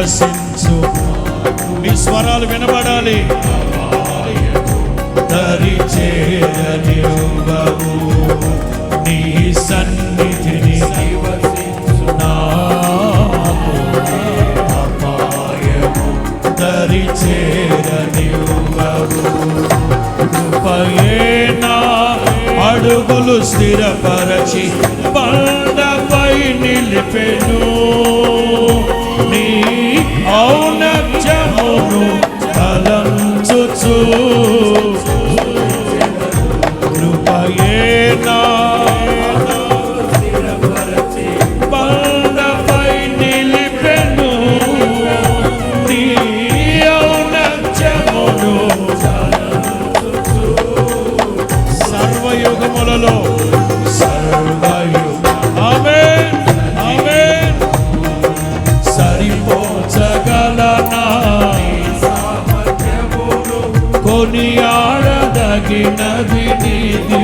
నివసించు. మీ స్వరాలు వినబడాలి. దరి చేరనివ్వవు నీ సన్నిధిని దరి చేరనివ్వవు. కృపయేనా అడుగులు స్థిరపరచి బండపై నిలిపెను. నీ ఔన్నత్యమును తలంచుచు కృపయేనా బండపై నిలిపెను. నీ ఔన్నత్యమును సర్వయుగములలో ఆమేన్ ఆమేన్ సరిపోచగలనా కొనియాడదగినది నీది